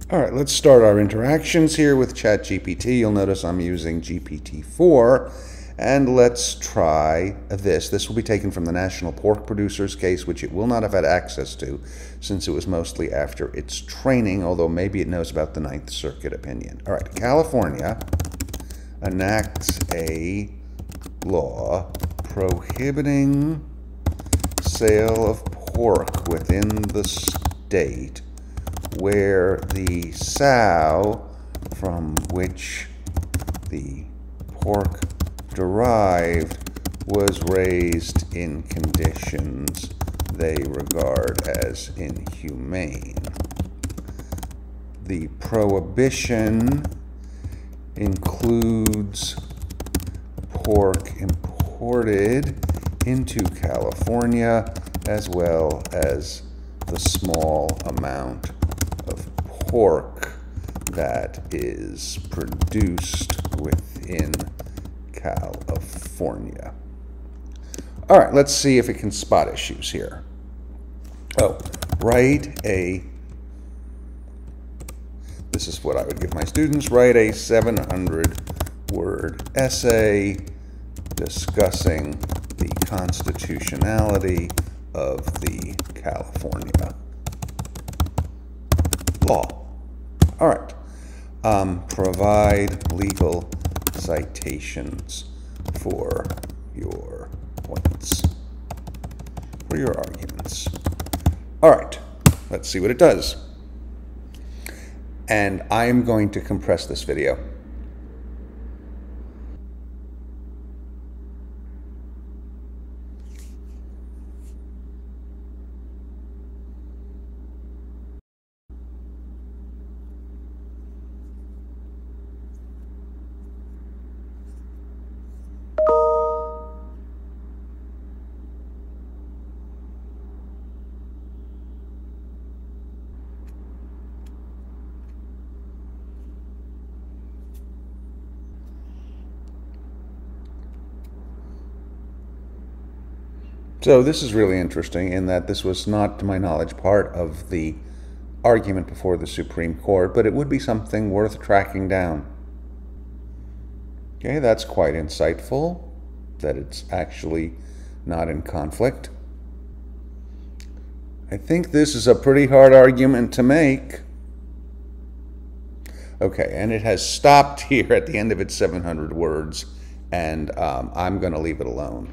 All right, let's start our interactions here with ChatGPT. You'll notice I'm using GPT-4, and let's try this. This will be taken from the National Pork Producers case, which it will not have had access to since it was mostly after its training, although maybe it knows about the Ninth Circuit opinion. All right, California enacts a law prohibiting sale of pork within the state where the sow from which the pork derived was raised in conditions they regard as inhumane. The prohibition includes pork imported into California as well as the small amount of pork that is produced within California. All right, let's see if it can spot issues here. Oh, this is what I would give my students, write a 700-word essay discussing the constitutionality of the California law. All right. Provide legal citations for your points, for your arguments. All right. Let's see what it does. And I am going to compress this video. So this is really interesting in that this was not, to my knowledge, part of the argument before the Supreme Court, but it would be something worth tracking down. Okay, that's quite insightful, that it's actually not in conflict. I think this is a pretty hard argument to make. Okay, and it has stopped here at the end of its 700 words, and I'm going to leave it alone.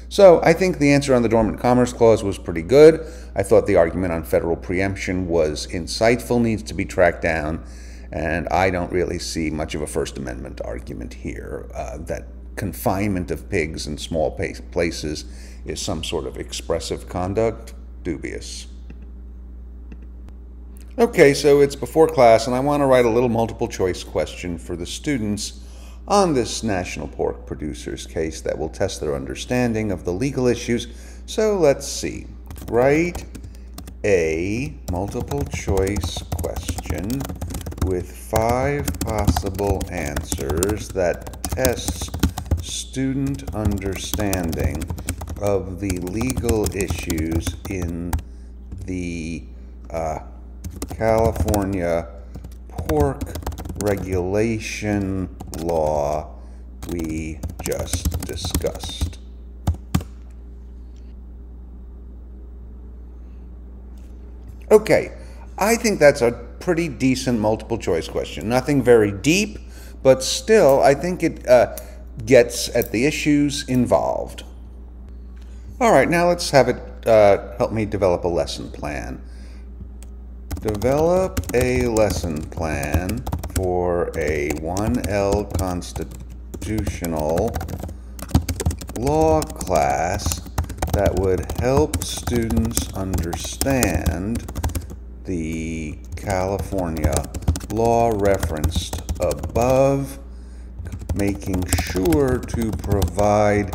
So I think the answer on the Dormant Commerce Clause was pretty good. I thought the argument on federal preemption was insightful, needs to be tracked down, and I don't really see much of a First Amendment argument here. That confinement of pigs in small places is some sort of expressive conduct. Dubious. Okay, so it's before class, and I want to write a little multiple choice question for the students on this National Pork Producers case that will test their understanding of the legal issues. So let's see. Write a multiple choice question with 5 possible answers that tests student understanding of the legal issues in the California pork regulation law we just discussed. Okay, I think that's a pretty decent multiple choice question. Nothing very deep, but still I think it gets at the issues involved. All right, now let's have it help me develop a lesson plan. Develop a lesson plan for a 1L constitutional law class that would help students understand the California law referenced above, making sure to provide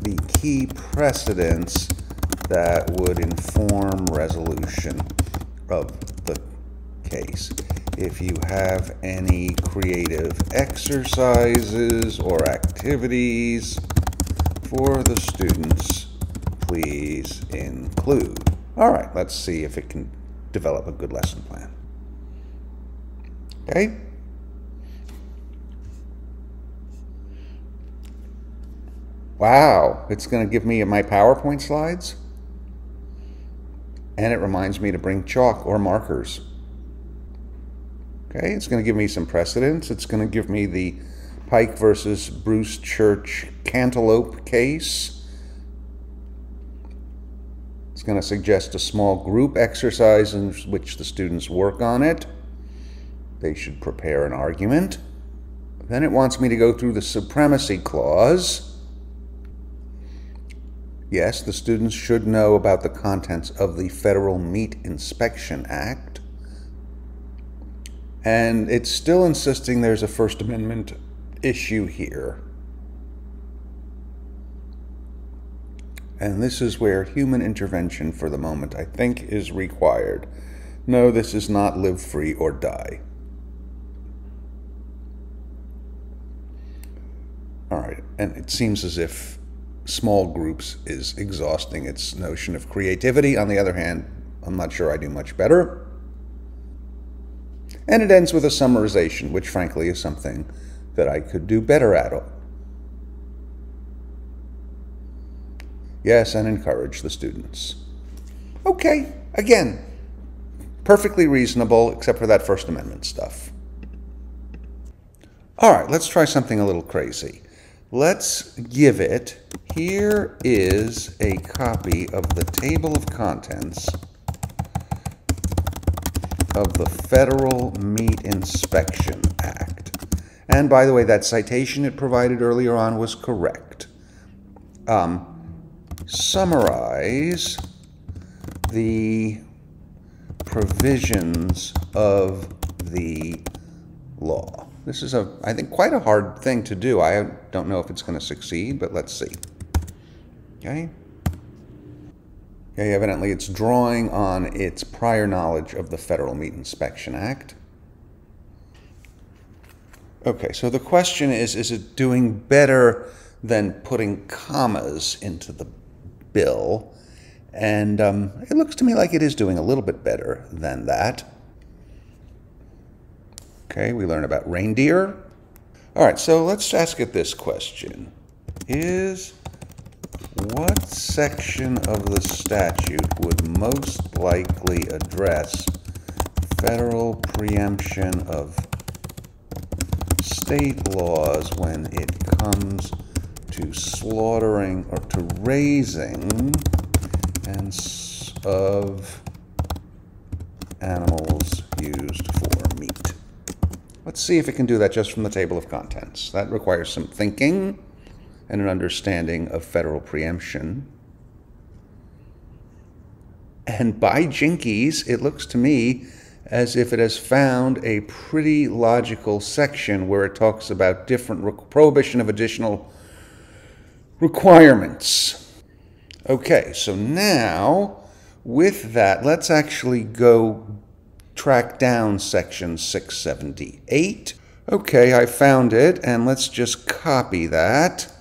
the key precedents that would inform resolution of the case. If you have any creative exercises or activities for the students, please include. All right, let's see if it can develop a good lesson plan. Okay? Wow, it's going to give me my PowerPoint slides. And it reminds me to bring chalk or markers. Okay, it's going to give me some precedents. It's going to give me the Pike versus Bruce Church Cantaloupe case. It's going to suggest a small group exercise in which the students work on it. They should prepare an argument. Then it wants me to go through the supremacy clause. Yes, the students should know about the contents of the Federal Meat Inspection Act. And it's still insisting there's a First Amendment issue here. And this is where human intervention for the moment, I think, is required. No, this is not live free or die. All right, and it seems as if small groups is exhausting its notion of creativity. On the other hand, I'm not sure I do much better. And it ends with a summarization, which frankly is something that I could do better at. Yes, and encourage the students. Okay, again, perfectly reasonable, except for that First Amendment stuff. All right, let's try something a little crazy. Let's give it, here is a copy of the table of contents of the Federal Meat Inspection Act. And by the way, that citation it provided earlier on was correct. Summarize the provisions of the law. This is, I think, quite a hard thing to do. I don't know if it's going to succeed, but let's see. Okay. Okay, evidently it's drawing on its prior knowledge of the Federal Meat Inspection Act. Okay, so the question is it doing better than putting commas into the bill? And it looks to me like it is doing a little bit better than that. Okay, we learn about reindeer. All right, so let's ask it this question. What section of the statute would most likely address federal preemption of state laws when it comes to slaughtering or to raising of animals used for meat? Let's see if it can do that just from the table of contents. That requires some thinking and an understanding of federal preemption. And by jinkies, it looks to me as if it has found a pretty logical section where it talks about different prohibition of additional requirements. Okay, so now with that, let's actually go track down section 678. Okay, I found it, and let's just copy that.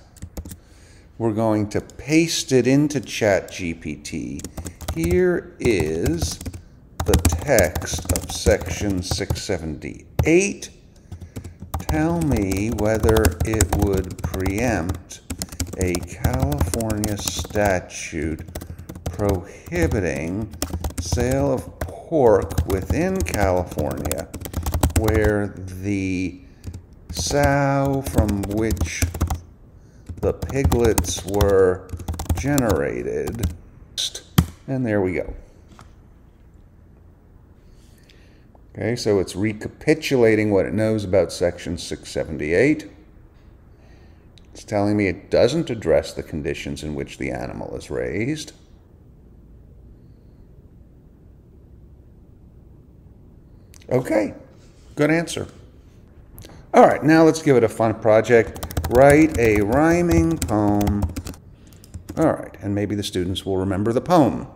We're going to paste it into ChatGPT. Here is the text of section 678. Tell me whether it would preempt a California statute prohibiting sale of pork within California where the sow from which the piglets were generated. And there we go. Okay, so it's recapitulating what it knows about section 678. It's telling me it doesn't address the conditions in which the animal is raised. Okay, good answer. All right, now let's give it a fun project. Write a rhyming poem. All right, and maybe the students will remember the poem.